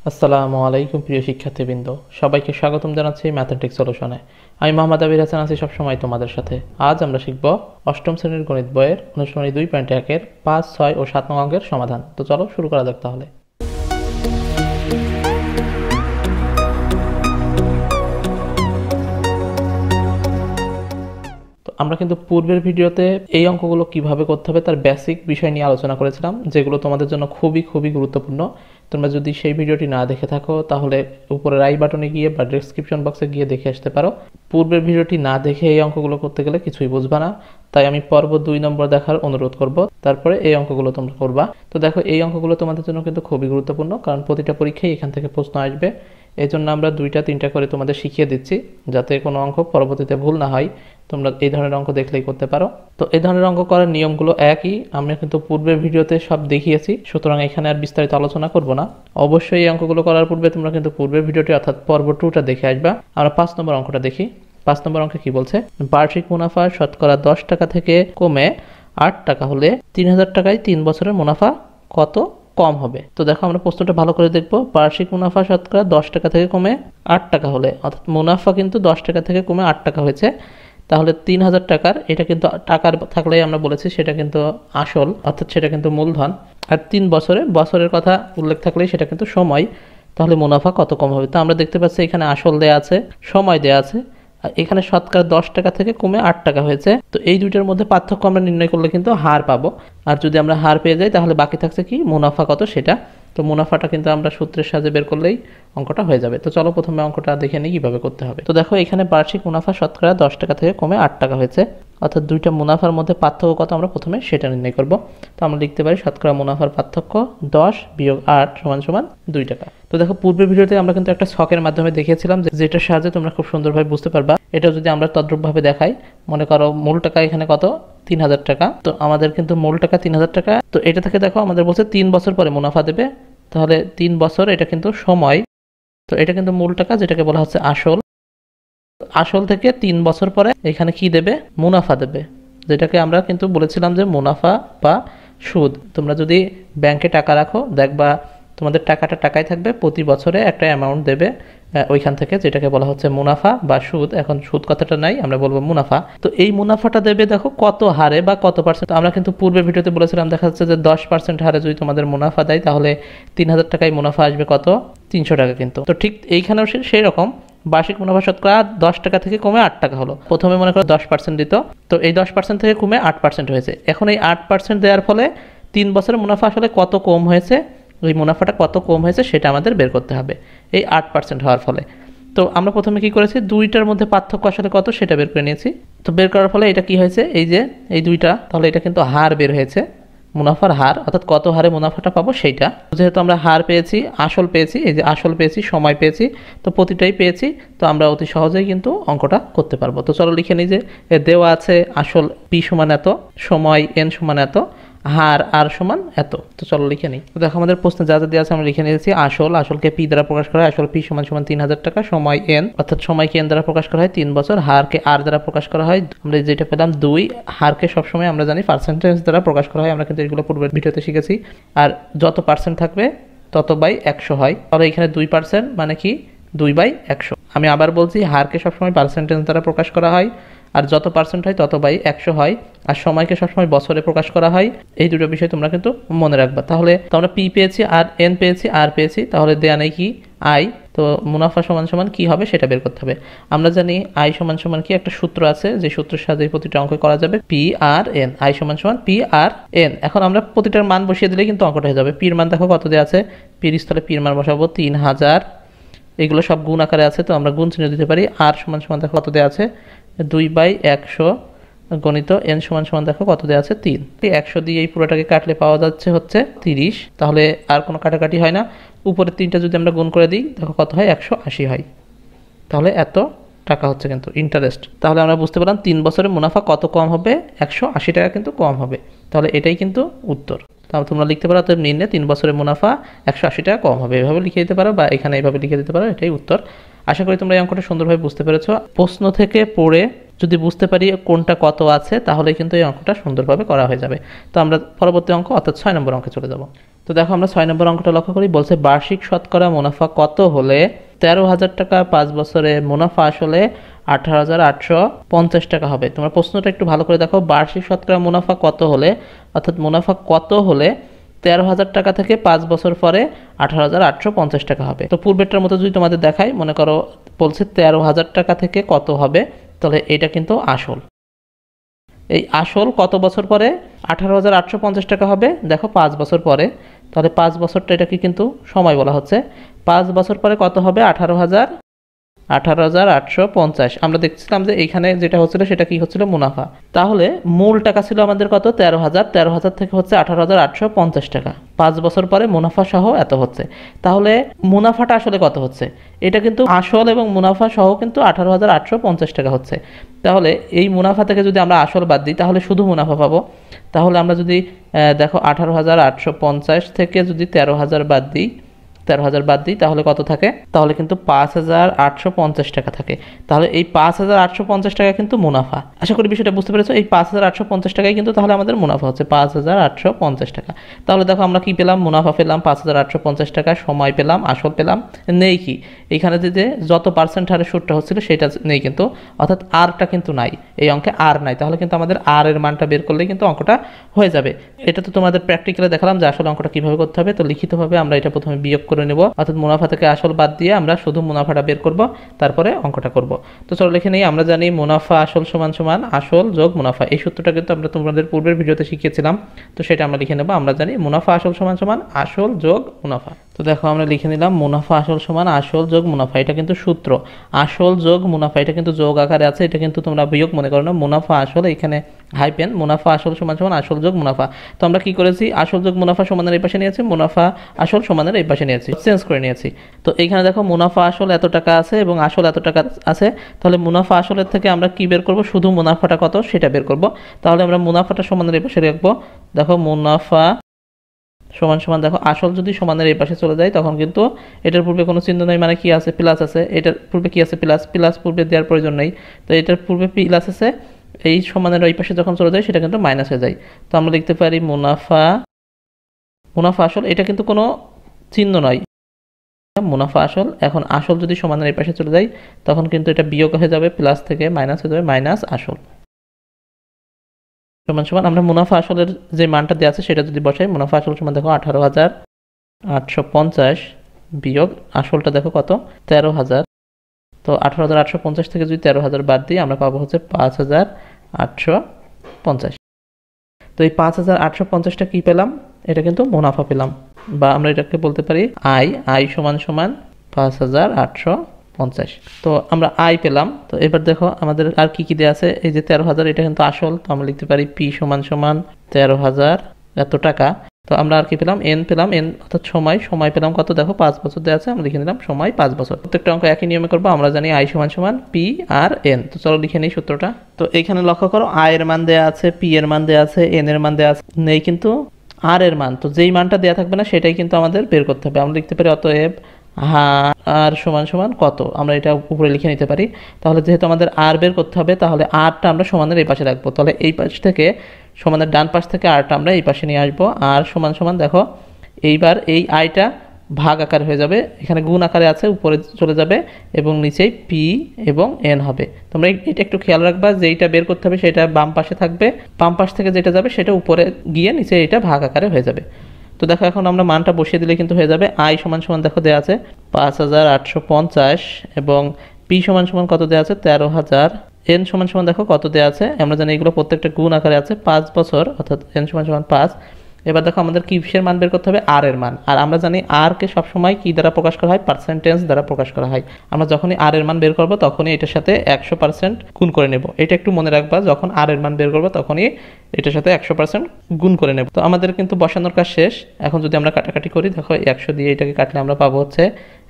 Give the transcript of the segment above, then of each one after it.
আসসালামু আলাইকুম প্রিয় শিক্ষার্থীবৃন্দ, সবাইকে স্বাগতম জানাচ্ছি ম্যাথামেটিক্স সলিউশনে। আমি মোহাম্মদ আবির হাসান আছি সবসময় তোমাদের সাথে। আজ আমরা শিখব অষ্টম শ্রেণীর গণিত বইয়ের অনুশীলনী 2.1-এর 5, 6 ও 7 নং অঙ্কের সমাধান। তো চলো শুরু করা যাক তাহলে। আমরা কিন্তু পূর্বের ভিডিওতে এই অঙ্কগুলো কিভাবে করতে হবে তার বেসিক বিষয় নিয়ে আলোচনা করেছিলাম, যেগুলো তোমাদের জন্য খুবই গুরুত্বপূর্ণ। তোমরা যদি সেই ভিডিওটি না দেখে থাকো তাহলে উপরের আই বাটনে গিয়ে বা ডেসক্রিপশন বক্সে গিয়ে দেখে আসতে পারো। পূর্বের ভিডিওটি না দেখে এই অঙ্কগুলো করতে গেলে কিছুই বুঝবা না, তাই আমি পর্ব 2 নম্বর দেখার অনুরোধ করব, তারপরে এই অঙ্কগুলো তোমরা করবা। তো দেখো, এই অঙ্কগুলো তোমাদের জন্য কিন্তু খুবই গুরুত্বপূর্ণ, কারণ প্রতিটা পরীক্ষায় এখান থেকে প্রশ্ন আসবে। এই জন্য আমরা 2-3টা করে তোমাদের শিখিয়ে দিচ্ছি, যাতে কোনো অঙ্ক পরবর্তীতে ভুল না হয়। তোমরা এই ধরনের অঙ্ক দেখলেই করতে পারো। তো এই ধরনের অঙ্ক করার নিয়মগুলো একই, আমরা কিন্তু পূর্বের ভিডিওতে সব দেখিয়েছি, সুতরাং এখানে আর বিস্তারিত আলোচনা করব না। অবশ্যই এই অঙ্কগুলো করার পূর্বে তোমরা কিন্তু পূর্বের ভিডিওটি অর্থাৎ পর্ব 2টা দেখে আসবা। আমরা 5 নম্বর অঙ্কটা দেখি। 5 নম্বর অঙ্কে কি বলছে, বার্ষিক মুনাফা শতকরা 10 টাকা থেকে কমে 8 টাকা হলে 3000 টাকায় 3 বছরের মুনাফা কত কম হবে? তো দেখো, আমরা প্রশ্নটা ভালো করে দেখবো। বার্ষিক মুনাফা শতকরা 10 টাকা থেকে কমে 8 টাকা হলে, অর্থাৎ মুনাফা কিন্তু 10 টাকা থেকে কমে 8 টাকা হয়েছে, তাহলে 3000 টাকার, এটা কিন্তু টাকার থাকলেই আমরা বলেছি সেটা কিন্তু আসল, অর্থাৎ সেটা কিন্তু মূলধন। আর 3 বছরের কথা উল্লেখ থাকলেই সেটা কিন্তু সময়, তাহলে মুনাফা কত কম হবে? তো আমরা দেখতে পাচ্ছি এখানে আসল দেয়া আছে, সময় দেয়া আছে, আর এখানে শতকরা 10 টাকা থেকে কমে 8 টাকা হয়েছে। তো এই দুইটার মধ্যে পার্থক্য আমরা নির্ণয় করলে কিন্তু হার পাবো, আর যদি আমরা হার পেয়ে যাই তাহলে বাকি থাকছে কি, মুনাফা কত সেটা। তো মুনাফাটা কিন্তু আমরা সূত্রের সাহায্যে বের করলেই অঙ্কটা হয়ে যাবে। তো চলো প্রথমে অঙ্কটা দেখে নিই কিভাবে করতে হবে। তো দেখো, এখানে বার্ষিক মুনাফা শতকরা 10 টাকা থেকে কমে 8 টাকা হয়েছে, অর্থাৎ দুইটা মুনাফার মধ্যে পার্থক্য কত আমরা প্রথমে সেটা নির্ণয় করব। তো আমরা লিখতে পারি শতকরা মুনাফার পার্থক্য 10 বিয়োগ 8 সমান 2 টাকা। তো দেখো, পূর্বের ভিডিওতে আমরা কিন্তু একটা ছকের মাধ্যমে দেখিয়েছিলাম, যেটার সাহায্যে তোমরা খুব সুন্দরভাবে বুঝতে পারবা। এটা যদি আমরা তদ্রূপভাবে দেখাই, মনে করো মূল টাকা এখানে কত, 3000 টাকা। তো আমাদের কিন্তু মূল টাকা 3000 টাকা। তো এটা থেকে দেখো আমাদের বলছে 3 বছর পরে মুনাফা দেবে, তাহলে 3 বছর এটা কিন্তু সময়। তো এটা কিন্তু মূল টাকা, যেটাকে বলা হচ্ছে আসল। আসল থেকে 3 বছর পরে এখানে কি দেবে, মুনাফা দেবে, যেটাকে আমরা কিন্তু বলেছিলাম যে মুনাফা বা সুদ। তোমরা যদি ব্যাংকে টাকা রাখো, দেখবা তোমাদের টাকাটা টাকাই থাকবে, প্রতি বছরে একটা অ্যামাউন্ট দেবে ওইখান থেকে, যেটাকে বলা হচ্ছে মুনাফা বা সুদ। এখন সুদ কথাটা নাই, আমরা বলবো মুনাফা। তো এই মুনাফাটা দেবে দেখো কত হারে বা কত পার্সেন্ট। আমরা কিন্তু পূর্বের ভিডিওতে বলেছিলাম, দেখা যাচ্ছে যে 10% হারে যদি তোমাদের মুনাফা দেয়, তাহলে 3000 টাকায় মুনাফা আসবে কত, 300 টাকা কিন্তু। তো ঠিক এইখানেও সেই রকম, বার্ষিক মুনাফা শতকরা 10 টাকা থেকে কমে 8 টাকা হলো। প্রথমে মনে করো 10% দিত, তো এই 10% থেকে কমে 8% হয়েছে। এখন এই 8% দেওয়ার ফলে 3 বছরের মুনাফা আসলে কত কম হয়েছে, ওই মুনাফাটা কত কম হয়েছে সেটা আমাদের বের করতে হবে এই 8% হওয়ার ফলে। তো আমরা প্রথমে কি করেছি, দুইটার মধ্যে পার্থক্য আসলে কত সেটা বের করে নিয়েছি। তো বের করার ফলে এটা কি হয়েছে, এই যে এই দুইটা, তাহলে এটা কিন্তু হার বের হয়েছে, মুনাফার হার, অর্থাৎ কত হারে মুনাফাটা পাবো সেইটা। যেহেতু আমরা হার পেয়েছি, আসল পেয়েছি, এই যে আসল পেয়েছি, সময় পেয়েছি, তো প্রতিটাই পেয়েছি, তো আমরা অতি সহজেই কিন্তু অঙ্কটা করতে পারবো। তো চলো লিখে নিই যে দেওয়া আছে আসল পি সমান এত, সময় এন সমান এত, হার আর সমান এত। তো চলো লিখে নিই। তো দেখো, আমাদের প্রশ্নে যা যা দেওয়া আছে আমরা লিখে নিয়েছি। আসলকে পি দ্বারা প্রকাশ করা হয়, আসল পি সমান 3000 টাকা, সময় এন, অর্থাৎ সময়কে এন দ্বারা প্রকাশ করা হয় 3 বছর, হারকে আর দ্বারা প্রকাশ করা হয়, আমরা যেটা পেলাম 2, হারকে সবসময় আমরা জানি পার্সেন্টেজ দ্বারা প্রকাশ করা হয়, আমরা কিন্তু এগুলো পূর্বের ভিডিওতে শিখেছি। আর যত পার্সেন্ট থাকবে তত বাই 100 হয়, তাহলে এখানে 2% মানে কি, 2/100। আমি আবার বলছি, হারকে সবসময় পার্সেন্টেজ দ্বারা প্রকাশ করা হয়, আর যত পার্সেন্ট হয় তত বাই 100 হয়, আর সময়কে সবসময় বছরে প্রকাশ করা হয়। এই দুটো বিষয় তোমরা কিন্তু মনে রাখবা। তাহলে তোমরা পি পেয়েছি, আর এন পেয়েছি, আর পেয়েছি, তাহলে দেয়া নেই কি, আই। তো মুনাফা সমান কি হবে সেটা বের করতে হবে। আমরা জানি আই সমান কি, একটা সূত্র আছে, যে সূত্রের সাহায্যে প্রতিটা অঙ্ক করা যাবে, পি আর এন। আই সমান পি আর এন। এখন আমরা প্রতিটার মান বসিয়ে দিলে কিন্তু অঙ্কটা হয়ে যাবে। পির মান দেখো কত দেওয়া আছে, পির স্থলে পির মান বসাবো 3000, এগুলো সব গুণ আকারে আছে, তো আমরা গুণ চিহ্ন দিতে পারি। আর সমান দেখো কত দেওয়া আছে, 2/100 গণিত এন সমান দেখো কত দেওয়া আছে, 3। 100 দিয়ে এই পুরোটাকে কাটলে পাওয়া যাচ্ছে হচ্ছে 30, তাহলে আর কোনো কাটাকাটি হয় না। উপরের 3টা যদি আমরা গুণ করে দিই, দেখো কত হয়, 180 হয়, তাহলে এত টাকা হচ্ছে কিন্তু ইন্টারেস্ট। তাহলে আমরা বুঝতে পারলাম 3 বছরের মুনাফা কত কম হবে, 180 টাকা কিন্তু কম হবে, তাহলে এটাই কিন্তু উত্তর। তাহলে তোমরা লিখতে পারো, অতএব নির্ণয়ে 3 বছরের মুনাফা 180 টাকা কম হবে, এভাবে লিখে দিতে পারো, বা এখানে এইভাবে লিখে দিতে পারো, এটাই উত্তর। আশা করি তোমরা এই অঙ্কটা সুন্দরভাবে বুঝতে পেরেছো। প্রশ্ন থেকে পড়ে যদি বুঝতে পারি কোনটা কত আছে তাহলে কিন্তু এই অঙ্কটা সুন্দরভাবে করা হয়ে যাবে। তো আমরা পরবর্তী অঙ্ক অর্থাৎ 6 নম্বর অঙ্কে চলে যাব। তো দেখো আমরা 6 নম্বর অঙ্কটা লক্ষ্য করি, বলছে বার্ষিক শতকরা মুনাফা কত হলে 13,000 টাকা 5 বছরে মুনাফা আসলে 18,850 টাকা হবে। তোমরা প্রশ্নটা একটু ভালো করে দেখো, বার্ষিক শতকরা মুনাফা কত হলে অর্থাৎ মুনাফা কত হলে 13,000 টাকা থেকে 5 বছর পরে 18,850 টাকা হবে। তো পূর্বেরটার মতো যদি তোমাদের দেখাই, মনে করো বলছে 13,000 টাকা থেকে কত হবে, তাহলে এটা কিন্তু আসল। এই আসল কত বছর পরে 18,850 টাকা হবে, দেখো 5 বছর পরে, তাহলে 5 বছরটা এটাকে কিন্তু সময় বলা হচ্ছে। 5 বছর পরে কত হবে 18,850। আমরা দেখছিলাম যে এইখানে যেটা হচ্ছিল সেটা কি হচ্ছিল মুনাফা। তাহলে মূল টাকা ছিল আমাদের কত 13,000 থেকে হচ্ছে 18,850 টাকা। 5 বছর পরে মুনাফা সহ এত হচ্ছে। তাহলে মুনাফাটা আসলে কত হচ্ছে, এটা কিন্তু আসল এবং মুনাফা সহ কিন্তু 18,850 টাকা হচ্ছে। তাহলে এই মুনাফা থেকে যদি আমরা আসল বাদ দিই তাহলে শুধু মুনাফা পাবো। তাহলে আমরা যদি দেখো 18,850 থেকে যদি 13,000 বাদ দিই, 13,000 বাদ দিই তাহলে কত থাকে, তাহলে কিন্তু 5,850 টাকা থাকে। তাহলে এই 5,850 টাকা কিন্তু মুনাফা। আশা করি বিষয়টা বুঝতে পেরেছো। এই 5,850 টাকাই কিন্তু তাহলে আমাদের মুনাফা হচ্ছে 5,850 টাকা। তাহলে দেখো আমরা কি পেলাম, মুনাফা পেলাম 5,850 টাকা, সময় পেলাম, আসল পেলাম, নেই কি এইখানে যে যত পার্সেন্ট হারে সুদটা হচ্ছিল সেটা নেই কিন্তু, অর্থাৎ আরটা কিন্তু নাই, এই অঙ্কে আর নাই। তাহলে কিন্তু আমাদের আর এর মানটা বের করলে কিন্তু অঙ্কটা হয়ে যাবে। এটা তো তোমাদের প্র্যাকটিক্যালে দেখালাম যে আসলে অঙ্কটা কিভাবে করতে হবে। তো লিখিতভাবে আমরা এটা প্রথমে বিয়োগ করে নেব, অর্থাৎ মুনাফা থেকে আসল বাদ দিয়ে আমরা শুধু মুনাফাটা বের করব, তারপরে অঙ্কটা করব। তো চলো লিখে নেই। আমরা জানি মুনাফা আসল সমান সমান আসল যোগ মুনাফা। এই সূত্রটা কিন্তু আমরা তোমাদের পূর্বের ভিডিওতে শিখিয়েছিলাম, তো সেটা আমরা লিখে নেব। আমরা জানি মুনাফা আসল সমান সমান আসল যোগ মুনাফা। তো দেখো আমরা লিখে নিলাম মুনাফা আসল সমান আসল যোগ মুনাফা। এটা কিন্তু সূত্র, আসল যোগ মুনাফা, এটা কিন্তু যোগ আকারে আছে, এটা কিন্তু তোমরা বিয়োগ মনে করো না। মুনাফা আসল, এখানে হাইপেন, মুনাফা আসল সমান সমান আসল যোগ মুনাফা। তো আমরা কি করেছি, আসল যোগ মুনাফা সমানের এই পাশে নিয়েছি, মুনাফা আসল সমানের এই পাশে নিয়েছি, চেঞ্জ করে নিয়েছি। তো এখানে দেখো মুনাফা আসল এত টাকা আছে এবং আসল এত টাকা আছে, তাহলে মুনাফা আসলের থেকে আমরা কি বের করব, শুধু মুনাফাটা কত সেটা বের করব। তাহলে আমরা মুনাফাটা সমানের এই পাশে রাখবো। দেখো মুনাফা সমান সমান, দেখো আসল যদি সমানের এই পাশে চলে যায় তখন কিন্তু এটার পূর্বে কোনো চিহ্ন নেই, মানে কি আছে প্লাস আছে, এটার পূর্বে কি আছে প্লাস, প্লাস পূর্বে দেওয়ার প্রয়োজন নেই, তো এটার পূর্বে প্লাস আছে, এই সমানের ওই পাশে যখন চলে যায় সেটা কিন্তু মাইনাস হয়ে যায়। তো আমরা লিখতে পারি মুনাফা, মুনাফা আসল, এটা কিন্তু কোনো চিহ্ন নয়, মুনাফা আসল। এখন আসল যদি সমানের এই পাশে চলে যায় তখন কিন্তু এটা বিয়োগ হয়ে যাবে, প্লাস থেকে মাইনাস হয়ে যাবে, মাইনাস আসল সমান সমান আমরা মুনাফা আসলের যে মানটা দেওয়া আছে সেটা যদি বসাই, মুনাফা আসল সমান দেখো 18,850 বিয়োগ আসলটা দেখো কত 13,000। তো 18,850 থেকে যদি 13,000 বাদ দিই আমরা পাবো হচ্ছে 5,850। তো এই 5,850টা কি পেলাম, এটা কিন্তু মুনাফা পেলাম, বা আমরা এটাকে বলতে পারি আই সমান সমান 5,850। তো আমরা আই পেলাম। তো এবার দেখো আমাদের আর কি কি দেওয়া আছে, এই যে 13,000 এটা কিন্তু আসল, তো আমরা লিখতে পারি পি সমান সমান 13,000 এত টাকা। তো আমরা আর কি পেলাম, এন পেলাম, এন অর্থাৎ সময় পেলাম কত, দেখো 5 বছর দেওয়া আছে, আমরা লিখে নিলাম সময় 5 বছর। প্রত্যেকটা অঙ্ক একই নিয়মে করবো। আমরা জানি আই সমান সমান পি আর এন। তো চলো লিখে নিই সূত্রটা। তো এখানে লক্ষ্য করো আই এর মান দেওয়া আছে, পি এর মান দেওয়া আছে, এন এর মান দেওয়া আছে, নেই কিন্তু আর এর মান। তো যেই মানটা দেওয়া থাকবে না সেটাই কিন্তু আমাদের বের করতে হবে। আমরা লিখতে পারি অতএব আর সমান সমান কত, আমরা এটা উপরে লিখে নিতে পারি। তাহলে যেহেতু আমাদের আর বের করতে হবে তাহলে আরটা আমরা সমানের এই পাশে রাখবো। তাহলে এই পাশ থেকে সমানের ডান পাশ থেকে আরটা আমরা এই পাশে নিয়ে আসবো। আর সমান সমান দেখো এইবার এই আইটা ভাগ আকার হয়ে যাবে, এখানে গুণ আকারে আছে, উপরে চলে যাবে এবং নিচেই পি এবং এন হবে। তোমরা এটা একটু খেয়াল রাখবা, যেইটা বের করতে হবে সেটা বাম পাশে থাকবে, বাম পাশ থেকে যেটা যাবে সেটা উপরে গিয়ে নিচে এটা ভাগ আকারে হয়ে যাবে। তো দেখো এখন আমরা মানটা বসিয়ে দিলে কিন্তু হয়ে যাবে। আই সমান সমান দেখো দেওয়া আছে 5,850 এবং পি সমান সমান কত দেওয়া আছে 13,000, এন সমান সমান দেখো কত দেওয়া আছে, আমরা জানি এগুলো প্রত্যেকটা গুণ আকারে আছে, 5 বছর অর্থাৎ এন সমান সমান 5। এবার দেখো আমাদের কিসের মান বের করতে হবে, আর এর মান। আর আমরা জানি আর কে সবসময় কি দ্বারা প্রকাশ করা হয়, পার্সেন্টেজ দ্বারা প্রকাশ করা হয়। আমরা যখনই আর এর মান বের করবো তখনই এটার সাথে 100% গুণ করে নেব। এটা একটু মনে রাখবা, যখন আর এর মান বের করবো তখনই এটার সাথে 100% গুণ করে নেব। তো আমাদের কিন্তু বসানোর কাজ শেষ। এখন যদি আমরা কাটাকাটি করি, দেখো 100 দিয়ে এটাকে কাটলে আমরা পাবো হচ্ছে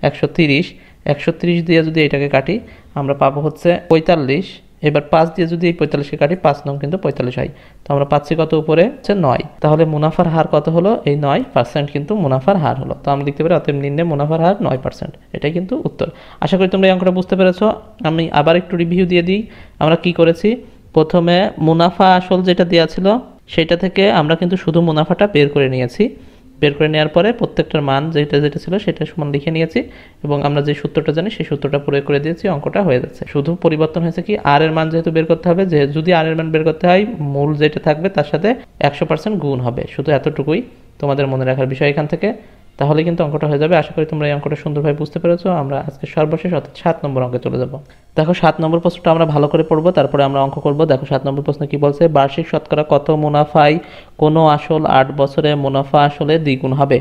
130, 130 দিয়ে যদি এটাকে কাটি আমরা পাবো হচ্ছে 45 এবার 5 দিয়ে যদি এই 45কে কাটি 5 নং কিন্তু 45 হয়। তো আমরা পাচ্ছি কত উপরে হচ্ছে 9। তাহলে মুনাফার হার কত হলো? এই 9% কিন্তু মুনাফার হার হলো। তো আমরা লিখতে পারি অতএব নিম্নে মুনাফার হার 9%। এটাই কিন্তু উত্তর। আশা করি তোমরা এই অঙ্কটা বুঝতে পেরেছো। আমি আবার একটু রিভিউ দিয়ে দিই আমরা কি করেছি। প্রথমে মুনাফা আসল যেটা দেওয়া ছিল সেটা থেকে আমরা কিন্তু শুধু মুনাফাটা বের করে নিয়েছি। বের করে নেওয়ার পরে প্রত্যেকটার মান যেটা যেটা ছিল সেটা সমান লিখে নিয়েছি এবং আমরা যে সূত্রটা জানি সেই সূত্রটা প্রয়োগ করে দিয়েছি, অঙ্কটা হয়ে যাচ্ছে। শুধু পরিবর্তন হয়েছে কি আর এর মান যেহেতু বের করতে হবে, যে যদি আর এর মান বের করতে হয় মূল যেটা থাকবে তার সাথে 100% গুণ হবে। শুধু এতটুকুই তোমাদের মনে রাখার বিষয় এখান থেকে, তাহলে কিন্তু অঙ্কটা হয়ে যাবে। আশা করি তোমরা এই অঙ্কটা সুন্দরভাবে বুঝতে পেরেছো। আমরা আজকে সর্বশেষ অর্থাৎ 7 নম্বর অঙ্কে চলে যাব। দেখো 7 নম্বর প্রশ্নটা আমরা ভালো করে পড়বো, তারপরে আমরা অঙ্ক করব। দেখো 7 নম্বর প্রশ্ন কি বলছে, বার্ষিক শতকরা কত মুনাফায় কোনো আসল 8 বছরে মুনাফা আসলে দ্বিগুণ হবে।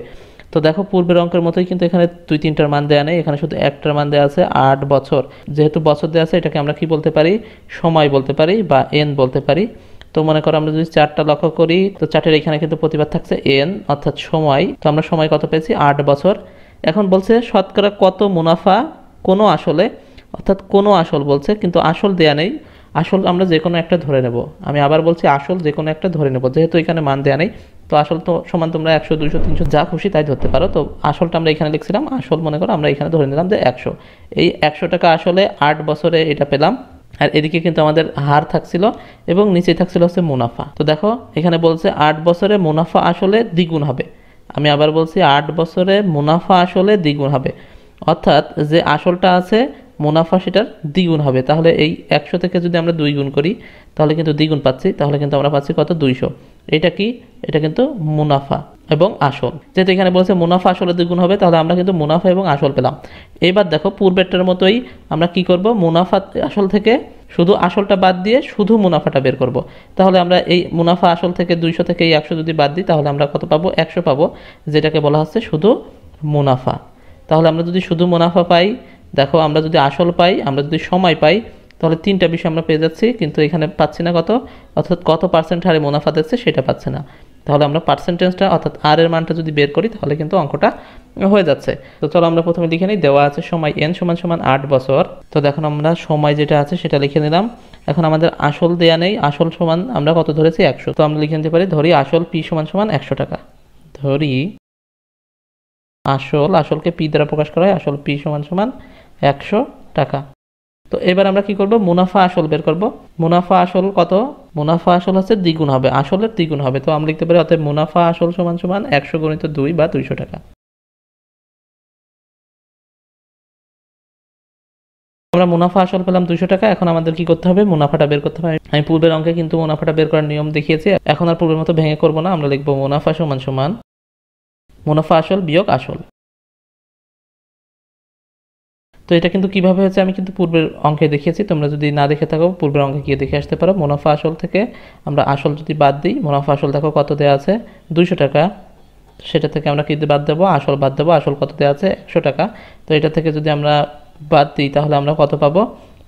তো দেখো পূর্বের অঙ্কের মতোই কিন্তু এখানে 2-3টার মান দেওয়া নেই, এখানে শুধু একটার মান দেওয়া আছে 8 বছর। যেহেতু বছর দেওয়া আছে এটাকে আমরা কি বলতে পারি, সময় বলতে পারি বা এন বলতে পারি। তো মনে করো আমরা যদি চার্টটা লক্ষ্য করি তো চার্টের এখানে কিন্তু প্রতিবার থাকছে এন অর্থাৎ সময়। তো আমরা সময় কত পেয়েছি 8 বছর। এখন বলছে শতকরা কত মুনাফা কোনো আসলে, অর্থাৎ কোনো আসল বলছে কিন্তু আসল দেয়া নেই। আসল আমরা যে কোনো একটা ধরে নেব। আমি আবার বলছি আসল যে কোনো একটা ধরে নেব, যেহেতু এখানে মান দেয়া নেই। তো আসল তো সমান তোমরা 100, 200, 300 যা খুশি তাই ধরতে পারো। তো আসলটা আমরা এখানে লিখছিলাম, আসল মনে করো আমরা এখানে ধরে নিলাম যে 100। এই 100 টাকা আসলে 8 বছরে এটা পেলাম। আর এদিকে কিন্তু আমাদের হার থাকছিল এবং নিচে থাকছিল হচ্ছে মুনাফা। তো দেখো এখানে বলছে 8 বছরে মুনাফা আসলে দ্বিগুণ হবে। আমি আবার বলছি 8 বছরে মুনাফা আসলে দ্বিগুণ হবে, অর্থাৎ যে আসলটা আছে মুনাফা সেটার দ্বিগুণ হবে। তাহলে এই 100 থেকে যদি আমরা 2 গুণ করি তাহলে কিন্তু দ্বিগুণ পাচ্ছি, তাহলে কিন্তু আমরা পাচ্ছি কত 200। এটা কি, এটা কিন্তু মুনাফা এবং আসল। যেহেতু এখানে বলছে মুনাফা আসলে দ্বিগুণ হবে তাহলে আমরা কিন্তু মুনাফা এবং আসল পেলাম। এবার দেখো পূর্বেরটার মতোই আমরা কি করব, মুনাফা আসল থেকে শুধু আসলটা বাদ দিয়ে শুধু মুনাফাটা বের করব। তাহলে আমরা এই মুনাফা আসল থেকে 200 থেকে এই 100 যদি বাদ দিই তাহলে আমরা কত পাবো, 100 পাবো, যেটাকে বলা হচ্ছে শুধু মুনাফা। তাহলে আমরা যদি শুধু মুনাফা পাই, দেখো আমরা যদি আসল পাই, আমরা যদি সময় পাই, তাহলে 3টা বিষয় আমরা পেয়ে যাচ্ছি, কিন্তু এখানে পাচ্ছি না কত, অর্থাৎ কত পার্সেন্ট হারে মুনাফা দিচ্ছে সেটা পাচ্ছে না। তাহলে আমরা পার্সেন্টেজটা অর্থাৎ আর এর মানটা যদি বের করি তাহলে কিন্তু অঙ্কটা হয়ে যাচ্ছে। তো চলো আমরা প্রথমে লিখে নিই, দেওয়া আছে সময় এন সমান সমান 8 বছর। তো দেখো আমরা সময় যেটা আছে সেটা লিখে নিলাম। এখন আমাদের আসল দেয়া নেই, আসল সমান আমরা কত ধরেছি 100। তো আমরা লিখে নিতে পারি, ধরি আসল পি সমান সমান 100 টাকা। ধরি আসলকে পি দ্বারা প্রকাশ করা হয়, আসল পি সমান সমান 100 টাকা। তো এবার আমরা কি করব, মুনাফা আসল বের করব। মুনাফা আসল কত, মুনাফা আসল হচ্ছে দ্বিগুণ হবে, আসলের দ্বিগুণ হবে। তো আমরা লিখতে পারি অতএব মুনাফা আসল সমান সমান 100 গুণিত 2 বা 200 টাকা। আমরা মুনাফা আসল পেলাম 200 টাকা। এখন আমাদের কি করতে হবে, মুনাফাটা বের করতে হবে। আমি পূর্বের অঙ্কে কিন্তু মুনাফাটা বের করার নিয়ম দেখিয়েছি, এখন আর পূর্বের মতো ভেঙে করব না। আমরা লিখব মুনাফা সমান সমান মুনাফা আসল বিয়োগ আসল। তো এটা কিন্তু কিভাবে হয়েছে আমি কিন্তু পূর্বের অঙ্কে দেখিয়েছি, তোমরা যদি না দেখে থাকো পূর্বের অঙ্কে গিয়ে দেখে আসতে পারো। মুনাফা আসল থেকে আমরা আসল যদি বাদ দিই, মুনাফা আসল দেখো কত দেওয়া আছে 200 টাকা, সেটা থেকে আমরা কি বাদ দেবো, আসল বাদ দেবো। আসল কত দেওয়া আছে 100 টাকা। তো এটা থেকে যদি আমরা বাদ দিই তাহলে আমরা কত পাবো,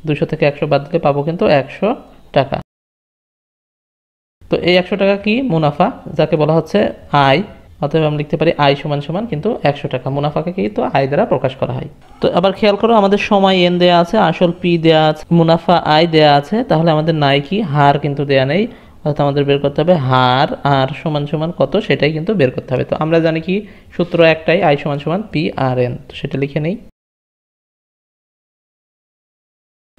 200 থেকে 100 বাদ দিলে পাবো কিন্তু 100 টাকা। তো এই 100 টাকা কি, মুনাফা, যাকে বলা হচ্ছে আয়। অতএব আমরা লিখতে পারি আয় সমান সমান কিন্তু 100 টাকা। মুনাফাকে কিন্তু আয় দ্বারা প্রকাশ করা হয়। তো আবার খেয়াল করো আমাদের সময় এন দেয়া আছে, আসল পি দেয়া আছে, মুনাফা আয় দেয়া আছে, তাহলে আমাদের নাই কি, হার কিন্তু দেয়া নেই। অর্থাৎ আমাদের বের করতে হবে হার আর সমান সমান কত সেটাই কিন্তু বের করতে হবে। তো আমরা জানি কি সূত্র একটাই, আই সমান সমান পি আর এন। তো সেটা লিখে নেই।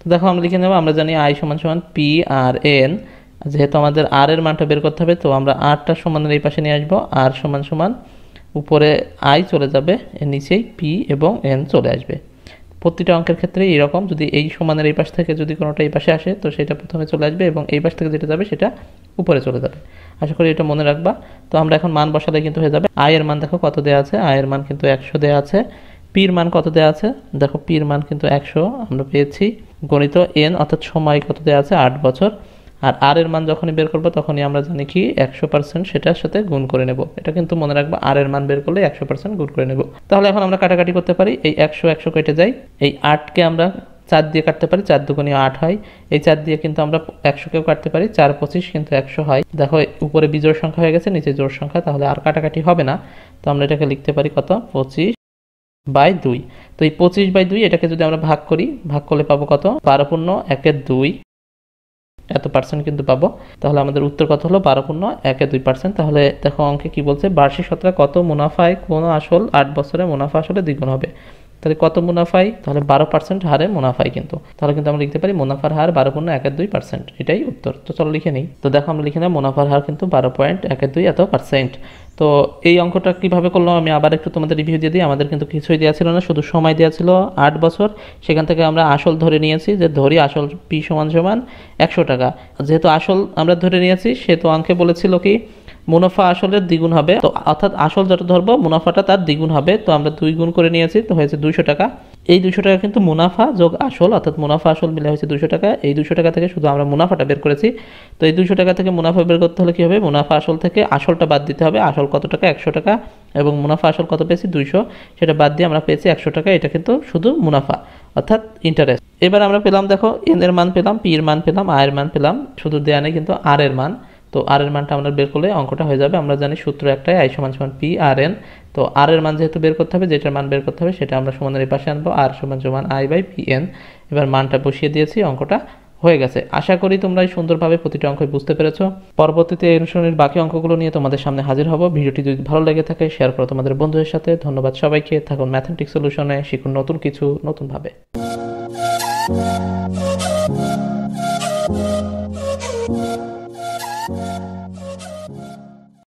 তো দেখো আমরা লিখে নেব, আমরা জানি আই সমান সমান পি আর এন। যেহেতু আমাদের আর এর মানটা বের করতে হবে তো আমরা আরটা সমানের এই পাশে নিয়ে আসবো। আর সমান সমান উপরে আই চলে যাবে, এর নিচেই পি এবং এন চলে আসবে। প্রতিটা অঙ্কের ক্ষেত্রে এরকম, যদি এই সমানের এই পাশ থেকে যদি কোনোটা এই পাশে আসে তো সেটা প্রথমে চলে আসবে এবং এই পাশ থেকে যেটা যাবে সেটা উপরে চলে যাবে। আশা করি এটা মনে রাখবা। তো আমরা এখন মান বসালে কিন্তু হয়ে যাবে। আয়ের মান দেখো কত দেওয়া আছে, আয়ের মান কিন্তু 100 দেওয়া আছে। পির মান কত দেওয়া আছে, দেখো পির মান কিন্তু 100 আমরা পেয়েছি। গণিত এন অর্থাৎ সময় কত দেওয়া আছে 8 বছর। আর আর এর মান যখনই বের করবো তখনই আমরা জানি কি 100% সেটার সাথে গুণ করে নেব। এটা কিন্তু মনে রাখবা, আর এর মান বের করলে 100% গুণ করে নেব। তাহলে এখন আমরা কাটাকাটি করতে পারি, এই 100 কেটে যায়, এই 8কে আমরা 4 দিয়ে কাটতে পারি, 4 দুগুণে 8 হয়। এই 4 দিয়ে কিন্তু আমরা 100কেও কাটতে পারি, 4 25 কিন্তু 100 হয়। দেখো উপরে বিজোড় সংখ্যা হয়ে গেছে, নিচে জোড় সংখ্যা, তাহলে আর কাটাকাটি হবে না। তো আমরা এটাকে লিখতে পারি কত, 25/2। তো এই 25/2 এটাকে যদি আমরা ভাগ করি, ভাগ করলে পাবো কত, 12 পূর্ণ 1-2। এত পার্সেন্ট কিন্তু পাবো। তাহলে আমাদের উত্তর কত হলো 12.12%। তাহলে দেখো অঙ্কে কি বলছে, বার্ষিক শতকরা কত মুনাফায় কোনো আসল 8 বছরে মুনাফা আসলে দ্বিগুণ হবে। তাহলে কত মুনাফায়, তাহলে 12% হারে মুনাফায় কিন্তু, তাহলে কিন্তু আমরা লিখতে পারি মুনাফার হার 12.12%, এটাই উত্তর। তো চলো লিখে নিই। তো দেখো আমরা লিখে নিই মুনাফার হার কিন্তু 12.12%। তো এই অঙ্কটা কিভাবে করলাম আমি আবার একটু তোমাদের রিভিউ দিয়ে দিই। আমাদের কিন্তু কিছুই দেওয়া ছিল না, শুধু সময় দেওয়া ছিল 8 বছর। সেখান থেকে আমরা আসল ধরে নিয়েছি, যে ধরি আসল পি সমান 100 টাকা। যেহেতু আসল আমরা ধরে নিয়েছি, সেহেতু অঙ্কে বলেছিল কি মুনাফা আসলের দ্বিগুণ হবে, তো অর্থাৎ আসল যত ধরবো মুনাফাটা তার দ্বিগুণ হবে। তো আমরা 2 গুণ করে নিয়েছি, তো হয়েছে 200 টাকা। এই 200 টাকা কিন্তু মুনাফা যোগ আসল, অর্থাৎ মুনাফা আসল মিলে হয়েছে 200 টাকা। এই 200 টাকা থেকে শুধু আমরা মুনাফাটা বের করেছি। তো এই 200 টাকা থেকে মুনাফা বের করতে হলে কী হবে, মুনাফা আসল থেকে আসলটা বাদ দিতে হবে। আসল কত টাকা, 100 টাকা, এবং মুনাফা আসল কত পেয়েছি 200, সেটা বাদ দিয়ে আমরা পেয়েছি 100 টাকা। এটা কিন্তু শুধু মুনাফা অর্থাৎ ইন্টারেস্ট। এবার আমরা পেলাম দেখো এন এর মান পেলাম, পি এর মান পেলাম, আই এর মান পেলাম, শুধু দেয়া নেই কিন্তু আর এর মান। তো আর এর মানটা আমরা বের করলে অঙ্কটা হয়ে যাবে। আমরা জানি সূত্র একটাই, আই সমান সমান পি আর এন। তো আর এর মান যেহেতু বের করতে হবে, যেটার মান বের করতে হবে সেটা আমরা সমানের এই পাশে আনবো, আর সমান সমান আই বাই পি এন। এবার মানটা বসিয়ে দিয়েছি, অঙ্কটা হয়ে গেছে। আশা করি তোমরা সুন্দরভাবে প্রতিটা অঙ্ক বুঝতে পেরেছো। পরবর্তীতে এই অনুশীলনীর বাকি অঙ্কগুলো নিয়ে তোমাদের সামনে হাজির হব। ভিডিওটি যদি ভালো লেগে থাকে শেয়ার করো তোমাদের বন্ধুদের সাথে। ধন্যবাদ সবাইকে। থাকুন ম্যাথমেটিক্স সলিউশনে, শিখুন নতুন কিছু নতুনভাবে।